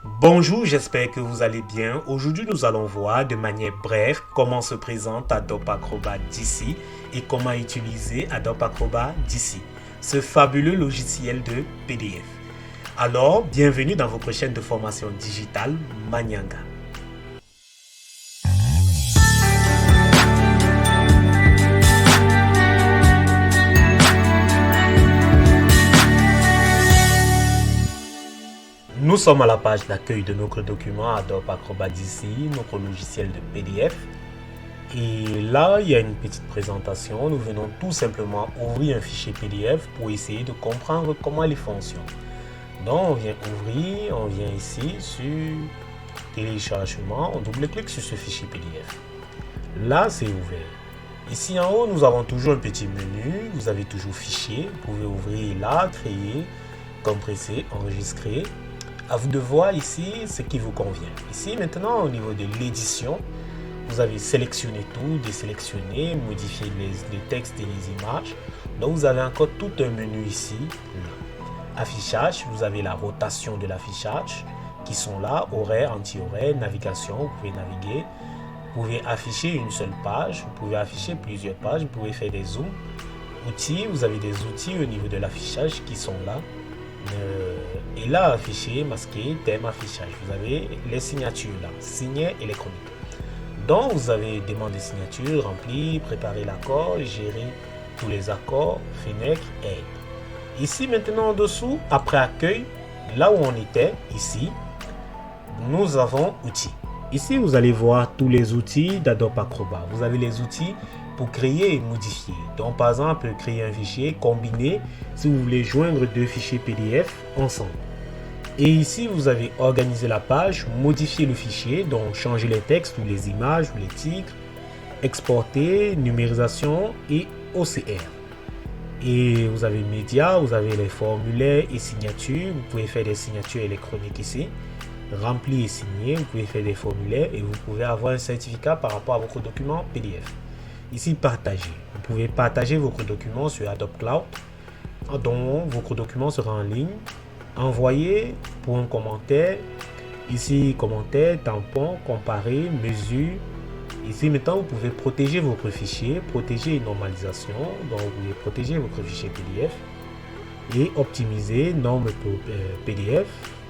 Bonjour, j'espère que vous allez bien. Aujourd'hui, nous allons voir de manière brève comment se présente Adobe Acrobat d'ici et comment utiliser Adobe Acrobat d'ici, ce fabuleux logiciel de PDF. Alors, bienvenue dans votre chaîne de formation digitale Manyanga. Nous sommes à la page d'accueil de notre document Adobe Acrobat d'ici, notre logiciel de PDF. Et là, il y a une petite présentation. Nous venons tout simplement ouvrir un fichier PDF pour essayer de comprendre comment il fonctionne. Donc, on vient ouvrir, on vient ici sur téléchargement, on double-clique sur ce fichier PDF. Là, c'est ouvert. Ici en haut, nous avons toujours un petit menu. Vous avez toujours fichier. Vous pouvez ouvrir là, créer, compresser, enregistrer. À vous de voir ici ce qui vous convient. Ici, maintenant, au niveau de l'édition, vous avez sélectionné tout, désélectionné, modifié les textes et les images. Donc, vous avez encore tout un menu ici. Là. Affichage, vous avez la rotation de l'affichage qui sont là, horaire, anti-horaire, navigation, vous pouvez naviguer. Vous pouvez afficher une seule page, vous pouvez afficher plusieurs pages, vous pouvez faire des zooms. Outils, vous avez des outils au niveau de l'affichage qui sont là. Et là, afficher, masquer, thème, affichage. Vous avez les signatures là, signer électronique. Donc, vous avez demande de signature, remplir, préparer l'accord, gérer tous les accords, fenêtre, aide. Ici, maintenant, en dessous, après accueil, là où on était, ici, nous avons outils. Ici, vous allez voir tous les outils d'Adobe Acrobat. Vous avez les outils pour créer et modifier. Donc, par exemple, créer un fichier, combiner, si vous voulez joindre deux fichiers PDF ensemble. Et ici, vous avez organisé la page, modifier le fichier, donc changer les textes ou les images ou les titres, exporter, numérisation et OCR. Et vous avez médias, vous avez les formulaires et signatures. Vous pouvez faire des signatures électroniques ici. Remplir et signer, vous pouvez faire des formulaires et vous pouvez avoir un certificat par rapport à votre document PDF. Ici, partager. Vous pouvez partager votre document sur Adobe Cloud, dont votre document sera en ligne. Envoyer pour un commentaire. Ici, commentaire, tampon, comparer, mesure. Ici, maintenant, vous pouvez protéger votre fichier, protéger une normalisation. Donc, vous pouvez protéger votre fichier PDF et optimiser normes PDF,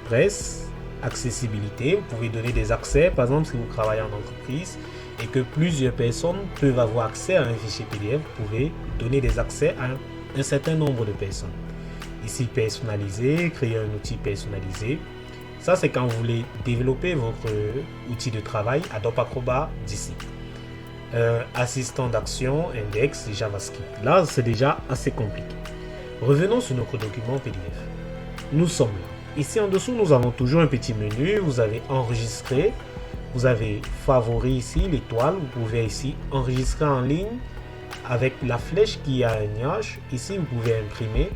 presse, accessibilité. Vous pouvez donner des accès. Par exemple, si vous travaillez en entreprise et que plusieurs personnes peuvent avoir accès à un fichier PDF, vous pouvez donner des accès à un certain nombre de personnes. Ici, personnaliser, créer un outil personnalisé. Ça, c'est quand vous voulez développer votre outil de travail Adobe Acrobat d'ici. Assistant d'action, index, JavaScript. Là, c'est déjà assez compliqué. Revenons sur notre document PDF. Nous sommes là. Ici, en dessous, nous avons toujours un petit menu. Vous avez enregistrer. Vous avez favoris ici, l'étoile. Vous pouvez ici enregistrer en ligne avec la flèche qui a un nuage. Ici, vous pouvez imprimer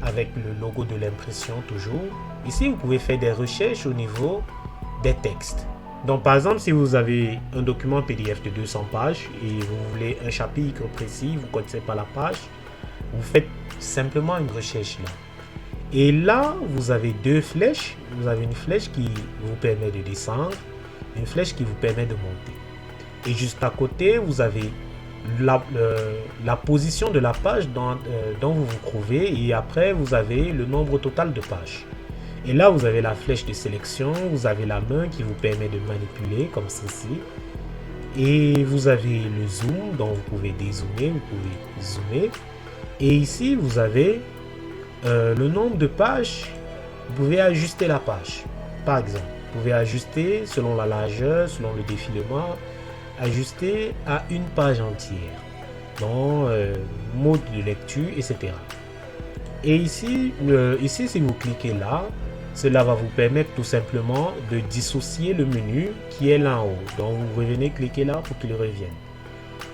avec le logo de l'impression toujours. Ici, vous pouvez faire des recherches au niveau des textes. Donc, par exemple, si vous avez un document PDF de 200 pages et vous voulez un chapitre précis, vous ne connaissez pas la page, vous faites simplement une recherche là. Et là, vous avez deux flèches. Vous avez une flèche qui vous permet de descendre, une flèche qui vous permet de monter. Et juste à côté, vous avez la position de la page dont vous vous trouvez et après vous avez le nombre total de pages. Et là vous avez la flèche de sélection, vous avez la main qui vous permet de manipuler comme ceci et vous avez le zoom, donc vous pouvez dézoomer, vous pouvez zoomer et ici vous avez le nombre de pages. Vous pouvez ajuster la page par exemple, vous pouvez ajuster selon la largeur, selon le défilement, ajuster à une page entière, donc mode de lecture, etc. Et ici, si vous cliquez là, cela va vous permettre tout simplement de dissocier le menu qui est là en haut. Donc vous revenez cliquer là pour qu'il revienne.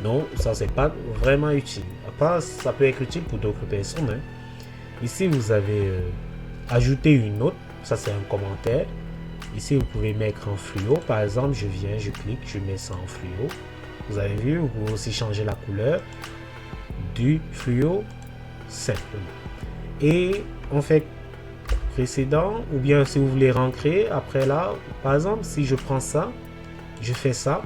Donc ça c'est pas vraiment utile. Après, ça peut être utile pour d'autres personnes. Hein. Ici vous avez ajouté une note, ça c'est un commentaire. Ici, vous pouvez mettre en fluo. Par exemple, je viens, je clique, je mets ça en fluo. Vous avez vu, vous pouvez aussi changer la couleur du fluo simplement. Et on fait précédent, ou bien si vous voulez ancrer, après là, par exemple, si je prends ça, je fais ça.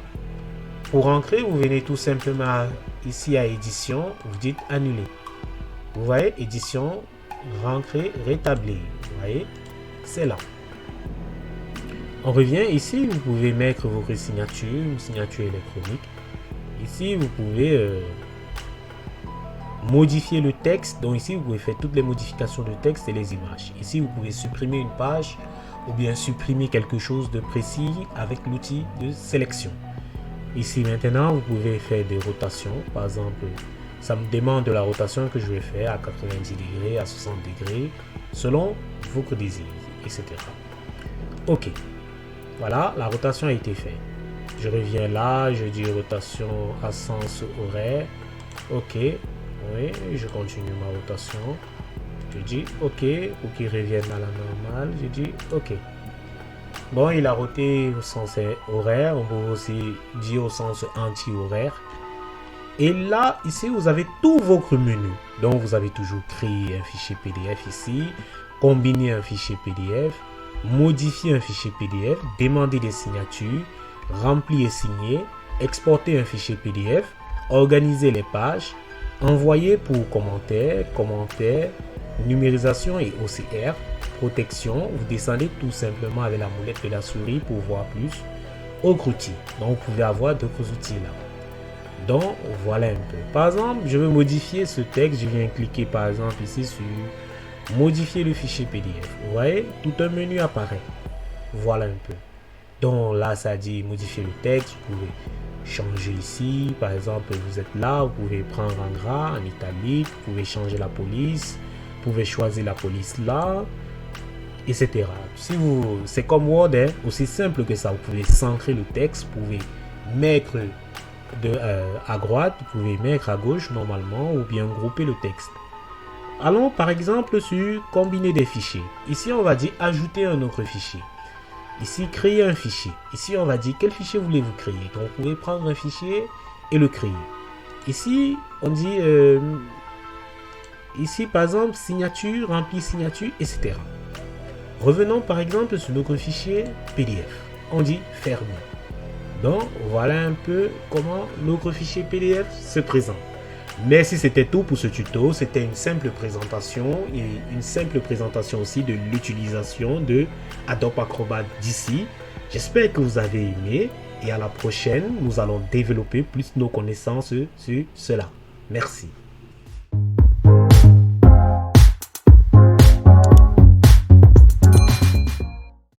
Pour ancrer, vous venez tout simplement ici à édition, vous dites annuler. Vous voyez, édition, ancrer, rétablir. Vous voyez, c'est là. On revient ici, vous pouvez mettre votre signature, une signature électronique. Ici, vous pouvez modifier le texte. Donc ici, vous pouvez faire toutes les modifications de texte et les images. Ici, vous pouvez supprimer une page ou bien supprimer quelque chose de précis avec l'outil de sélection. Ici, maintenant, vous pouvez faire des rotations. Par exemple, ça me demande de la rotation que je vais faire à 90 degrés, à 60 degrés, selon votre désir, etc. OK. Voilà, la rotation a été faite. Je reviens là, je dis rotation à sens horaire. OK. Oui, je continue ma rotation. Je dis OK pour qu'il revienne à la normale. Je dis OK. Bon, il a roté au sens horaire. On peut aussi dire au sens anti-horaire. Et là, ici, vous avez tous vos menus. Donc, vous avez toujours créé un fichier PDF ici, combiner un fichier PDF, modifier un fichier PDF, demander des signatures, remplir et signer, exporter un fichier PDF, organiser les pages, envoyer pour commentaires, numérisation et OCR, protection. Vous descendez tout simplement avec la molette de la souris pour voir plus. Autres outils. Donc, vous pouvez avoir d'autres outils là. Donc, voilà un peu. Par exemple, je veux modifier ce texte. Je viens cliquer par exemple ici sur modifier le fichier PDF. Vous voyez, tout un menu apparaît. Voilà un peu. Donc là, ça dit modifier le texte. Vous pouvez changer ici. Par exemple, vous êtes là. Vous pouvez prendre en gras, en italique. Vous pouvez changer la police. Vous pouvez choisir la police là, etc. Si vous, c'est comme Word, hein, aussi simple que ça. Vous pouvez centrer le texte. Vous pouvez mettre à droite, vous pouvez mettre à gauche normalement, ou bien grouper le texte. Allons par exemple sur combiner des fichiers. Ici on va dire ajouter un autre fichier. Ici créer un fichier. Ici on va dire quel fichier voulez-vous créer. Donc vous pouvez prendre un fichier et le créer. Ici on dit ici par exemple signature, remplir signature, etc. Revenons par exemple sur notre fichier PDF. On dit fermer. Donc, voilà un peu comment notre fichier PDF se présente. Merci, c'était tout pour ce tuto. C'était une simple présentation et une simple présentation aussi de l'utilisation de Adobe Acrobat d'ici. J'espère que vous avez aimé et à la prochaine, nous allons développer plus nos connaissances sur cela. Merci.